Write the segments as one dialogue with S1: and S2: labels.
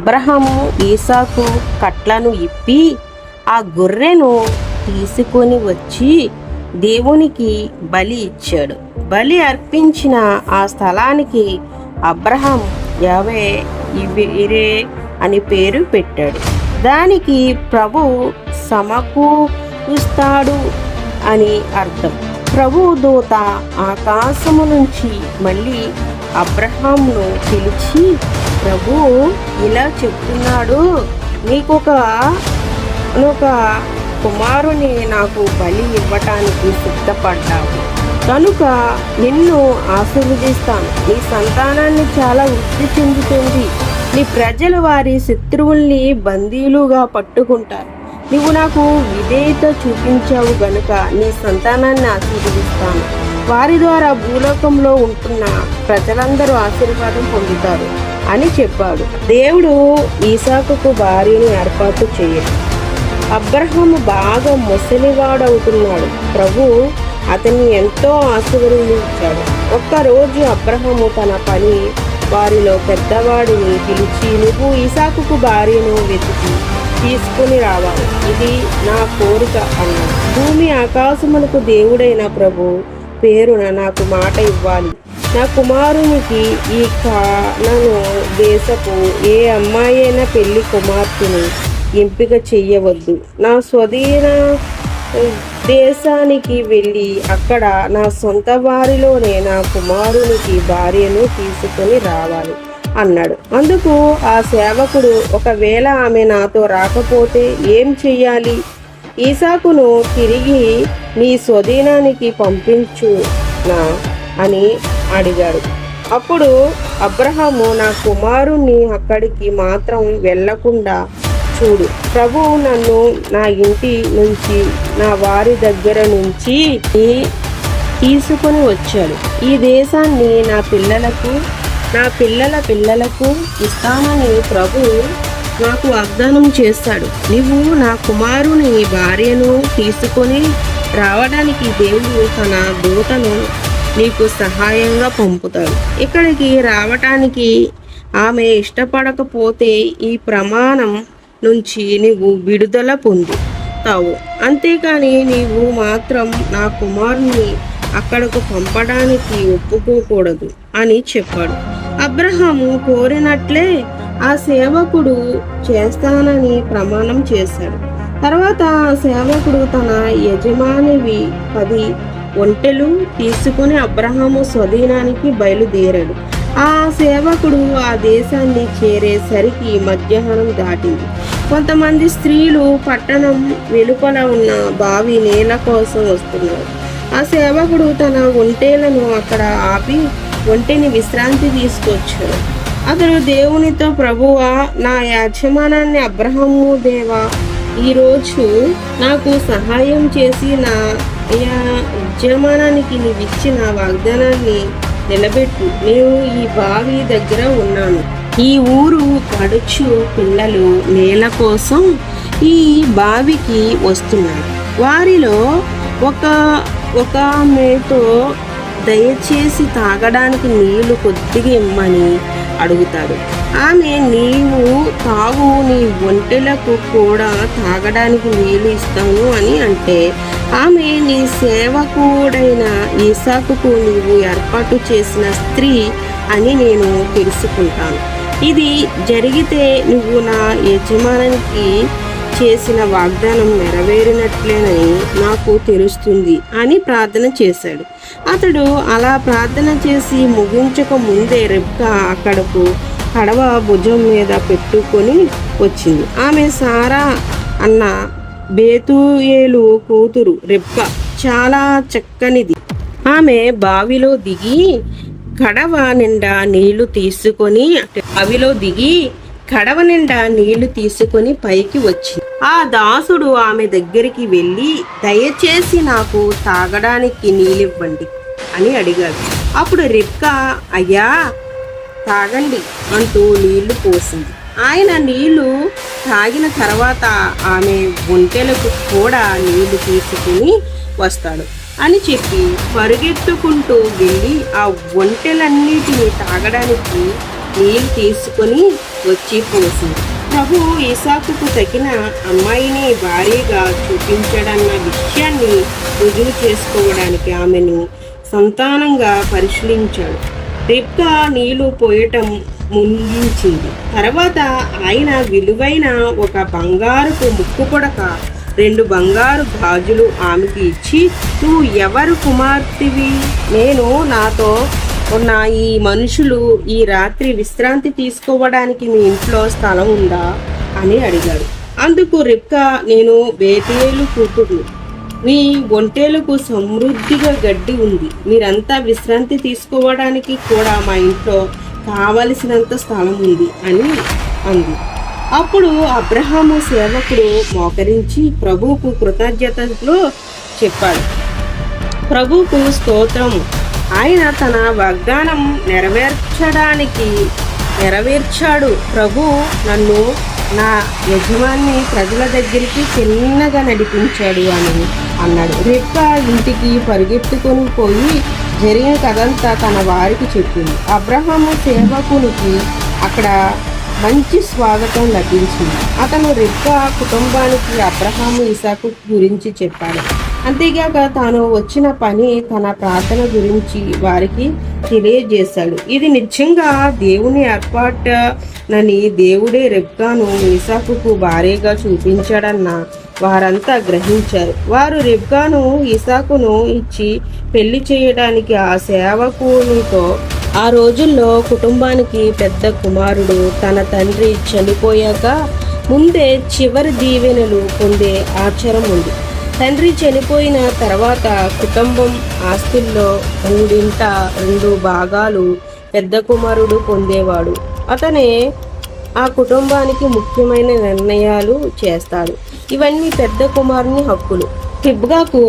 S1: అబ్రహాము ఈసాకు కట్లను ఇప్పి ఆ గొర్రెను తీసుకొని వచ్చి దేవునికి బలి ఇచ్చాడు. బలి అర్పించిన ఆ స్థలానికి అబ్రహాం యావే ఇరే అని పేరు పెట్టాడు. దానికి ప్రభు సమకూరుస్తాడు అని అర్థం. ప్రభు దూత ఆకాశము నుంచి మళ్ళీ అబ్రహాంను పిలిచి, ప్రభు ఇలా చెప్తున్నాడు, నీకొక కుమారుని నాకు బలి ఇవ్వటానికి సిద్ధపడ్డావు కనుక నిన్ను ఆశీర్వదిస్తాను. నీ సంతానాన్ని చాలా వృద్ధి చెందుతుంది. నీ ప్రజలు వారి శత్రువుల్ని బందీలుగా పట్టుకుంటారు. నువ్వు నాకు విధేయత చూపించావు గనుక నీ సంతానాన్ని ఆశీర్వదిస్తాను. వారి ద్వారా భూలోకంలో ఉంటున్న ప్రజలందరూ ఆశీర్వాదం పొందుతారు అని చెప్పాడు. దేవుడు ఈసాకుకు భార్యని ఏర్పాటు చేయడు. అబ్రహాము బాగా ముసలివాడవుతున్నాడు. ప్రభు అతన్ని ఎంతో ఆశీర్వదించాడు. ఒక్కరోజు అబ్రహాము తన పని వారిలో పెద్దవాడిని పిలిచి, నువ్వు ఈసాకుకు భార్యను వెతికి తీసుకుని రావాలి, ఇది నా కోరిక అన్నాడు. భూమి ఆకాశమునకు దేవుడైన ప్రభు పేరున నాకు మాట ఇవ్వాలి. నా కుమారునికి ఈ కానాను దేశపు ఏ అమ్మాయి అయినా పెళ్లి కుమార్తెను ఎంపిక చెయ్యవద్దు. నా స్వదేన దేశానికి వెళ్ళి అక్కడ నా సొంత వారిలోనే నా కుమారునికి భార్యను తీసుకొని రావాలి అన్నాడు. అందుకు ఆ సేవకుడు, ఒకవేళ ఆమె నాతో రాకపోతే ఏం చెయ్యాలి? ఈసాకును తిరిగి నీ స్వదేనానికి పంపించునా అని అడిగాడు. అప్పుడు అబ్రహాము, నా కుమారుణ్ణి అక్కడికి మాత్రం వెళ్లకుండా చూడు. ప్రభువు నన్ను నా ఇంటి నుంచి నా వారి దగ్గర నుంచి తీసుకొని వచ్చాడు. ఈ దేశాన్ని నా పిల్లల పిల్లలకు ఇస్తానని ప్రభు నాకు వాగ్దానం చేస్తాడు. నీవు నా కుమారుని భార్యను తీసుకొని రావడానికి దేవుడు తన దూతను నీకు సహాయంగా పంపుతాడు. ఇక్కడికి రావటానికి ఆమె ఇష్టపడకపోతే ఈ ప్రమాణం నుంచి నీవు విడుదల పొందుతావు. అంతేకాని నీవు మాత్రం నా కుమారుని అక్కడకు పంపడానికి ఒప్పుకోకూడదు అని చెప్పాడు. అబ్రహాము కోరినట్లే ఆ సేవకుడు చేస్తానని ప్రమాణం చేశాడు. తర్వాత ఆ సేవకుడు తన యజమానివి 10 ఒంటెలు తీసుకుని అబ్రహాము స్వదేనానికి బయలుదేరాడు. ఆ సేవకుడు ఆ దేశాన్ని చేరేసరికి మధ్యాహ్నం దాటింది. కొంతమంది స్త్రీలు పట్టణం వెలుపల ఉన్న బావి నీళ్ళ కోసం వస్తున్నారు. ఆ సేవకుడు తన ఒంటెలను అక్కడ ఆపి ఒంటెని విశ్రాంతి తీసుకొచ్చాడు. అతడు దేవునితో, ప్రభువా, నా యజమానాన్ని అబ్రహాము దేవా, ఈరోజు నాకు సహాయం చేసి నా యజమానానికి నీవిచ్చిన వాగ్దానాన్ని నిలబెట్టు. నేను ఈ బావి దగ్గర ఉన్నాను. ఈ ఊరు పడుచు పిల్లలు నీళ్ళ కోసం ఈ బావికి వస్తున్నారు. వారిలో ఒక ఆమెతో దయచేసి తాగడానికి నీళ్లు కొద్దిగా ఇమ్మని అడుగుతాడు. ఆమె, నీవు తాగు, నీ ఒంటెలకు కూడా తాగడానికి నీళ్లు ఇస్తాను అని అంటే, ఆమె, నీ సేవకుడైన ఈసాకుకు నీవు ఏర్పాటు చేసిన స్త్రీ అని నేను తెలుసుకుంటాను. ఇది జరిగితే నువ్వు నా యజమానికి చేసిన వాగ్దానం నెరవేరినట్లేనని నాకు తెలుస్తుంది అని ప్రార్థన చేశాడు. అతడు అలా ప్రార్థన చేసి ముగించక ముందే రెబ్కా అక్కడకు కడవ భుజం మీద పెట్టుకొని వచ్చింది. ఆమె సారా అన్న బేతుయేలు కూతురు రెబ్కా చాలా చక్కనిది. ఆమె బావిలో దిగి కడవ నిండా నీళ్లు తీసుకొని పైకి వచ్చింది. ఆ దాసుడు ఆమె దగ్గరికి వెళ్ళి, దయచేసి నాకు తాగడానికి నీళ్ళివ్వండి అని అడిగాడు. అప్పుడు రెబ్కా, అయ్యా తాగండి అంటూ నీళ్లు పోసింది. ఆయన నీళ్లు తాగిన తర్వాత ఆమె ఒంటెలకు కూడా నీళ్లు తీసుకుని వస్తాడు అని చెప్పి పరుగెత్తుకుంటూ వెళ్ళి ఆ ఒంటెలన్నిటినీ తాగడానికి నీళ్ళు తీసుకొని వచ్చి పోసింది. ప్రభు ఇసాకుకు తగిన అమ్మాయిని భార్యగా చూపించాడన్న విషయాన్ని రుజువు చేసుకోవడానికి ఆమెను సంతానంగా పరిశీలించాడు. రిబ్కా నీళ్లు పోయటం ముగించింది. తర్వాత ఆయన విలువైన ఒక బంగారుపు ముక్కు పొడక 2 బంగారు గాజులు ఆమెకి ఇచ్చి, నువ్వు ఎవరు కుమార్తెవి? నేను నాతో ఉన్న ఈ మనుషులు ఈ రాత్రి విశ్రాంతి తీసుకోవడానికి మీ ఇంట్లో స్థలం ఉందా అని అడిగాడు. అందుకు రిబ్కా, నేను బేతేలు కూతురు, మీ ఒంటేలకు సమృద్ధిగా గడ్డి ఉంది, మీరంతా విశ్రాంతి తీసుకోవడానికి కూడా మా ఇంట్లో కావలసినంత స్థలం ఉంది అని అంది. అప్పుడు అబ్రహాము సేవకుడు మోకరించి ప్రభువుకు కృతజ్ఞతలో చెప్పాడు, ప్రభువుకు స్తోత్రం, ఆయన తన వాగ్దానం నెరవేర్చాడు. ప్రభు నన్ను నా యజమాని ప్రజల దగ్గరికి చిన్నగా నడిపించాడు అని అన్నాడు. రిబ్కా ఇంటికి పరిగెత్తుకొని పోయి జరిగిన కథంతా తన వారికి చెప్పింది. అబ్రహాము సేవకునికి అక్కడ మంచి స్వాగతం లభించింది. అతను రిబ్కా కుటుంబానికి అబ్రహాము ఇసాకు గురించి చెప్పాడు. అంతేగాక తాను వచ్చిన పని, తన ప్రార్థన గురించి వారికి తెలియజేశాడు. ఇది నిజంగా దేవుని ఏర్పాటునని, దేవుడే రిబ్కాను ఇసాకుకు భార్యగా చూపించాడన్న వారంతా గ్రహించారు. వారు రిబ్కాను ఇసాకును ఇచ్చి పెళ్లి చేయడానికి ఆ సేవకునితో, ఆ రోజుల్లో కుటుంబానికి పెద్ద కుమారుడు తన తండ్రి చనిపోయాక ముందే చివరి దీవెనలు పొందే ఆచారం ఉంది. తండ్రి చనిపోయిన తర్వాత కుటుంబం ఆస్తుల్లో 3/2 భాగాలు పెద్ద కుమారుడు పొందేవాడు. అతనే ఆ కుటుంబానికి ముఖ్యమైన నిర్ణయాలు చేస్తాడు. ఇవన్నీ పెద్ద కుమారుని హక్కులు. రిబ్కాకు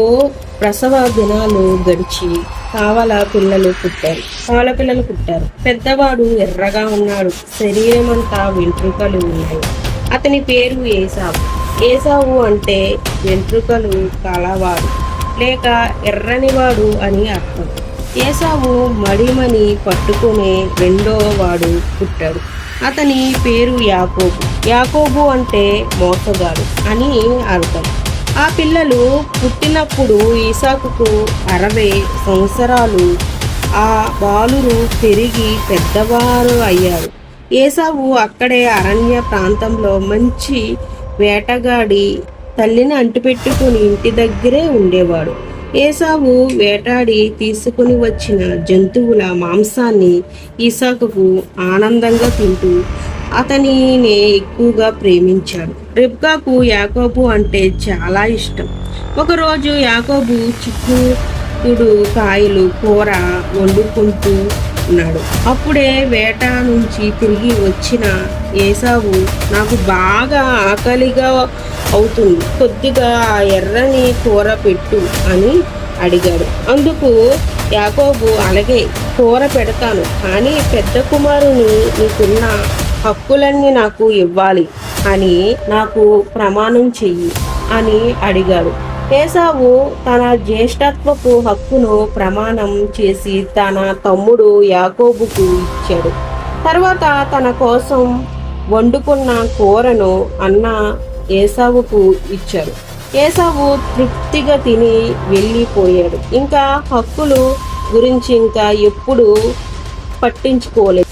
S1: ప్రసవ దినాలు గడిచి కావల పిల్లలు పుట్టారు. పెద్దవాడు ఎర్రగా ఉన్నాడు, శరీరం అంతా వెంట్రుకలు ఉన్నాయి. అతని పేరు ఏసావు. ఏసావు అంటే వెంట్రుకలు కలవాడు లేక ఎర్రనివాడు అని అర్థం. ఏసావు మడిమని పట్టుకునే 2వ వాడు పుట్టాడు. అతని పేరు యాకోబు. యాకోబు అంటే మోసగాడు అని అర్థం. ఆ పిల్లలు పుట్టినప్పుడు ఇసాకుకు 60 సంవత్సరాలు. ఆ బాలురు పెరిగి పెద్దవారు అయ్యారు. ఏసావు అక్కడే అరణ్య ప్రాంతంలో మంచి వేటగాడి తల్లిని అంటిపెట్టుకుని ఇంటి దగ్గరే ఉండేవాడు. ఏసావు వేటాడి తీసుకుని వచ్చిన జంతువుల మాంసాన్ని ఇసాకుకు ఆనందంగా తింటూ అతనినే ఎక్కువగా ప్రేమించాడు. రిబ్కాకు యాకోబు అంటే చాలా ఇష్టం. ఒకరోజు యాకోబు చిక్కుడు కాయలు కూర వండుకుంటూ ఉన్నాడు. అప్పుడే వేట నుంచి తిరిగి వచ్చిన ఏసావు, నాకు బాగా ఆకలిగా అవుతుంది, కొద్దిగా ఆ ఎర్రని కూర పెట్టు అని అడిగాడు. అందుకు యాకోబు, అలాగే కూర పెడతాను, కానీ పెద్ద కుమారుని నీకున్న హక్కులన్నీ నాకు ఇవ్వాలి అని నాకు ప్రమాణం చెయ్యి అని అడిగాడు. ఏసావు తన జ్యేష్ఠత్వపు హక్కును ప్రమాణం చేసి తన తమ్ముడు యాకోబుకు ఇచ్చాడు. తర్వాత తన కోసం వండుకున్న కూరను అన్న ఏసావుకు ఇచ్చాడు. ఏసావు తృప్తిగా తిని వెళ్ళిపోయాడు. ఇంకా హక్కులు గురించి ఇంకా ఎప్పుడు పట్టించుకోలేదు.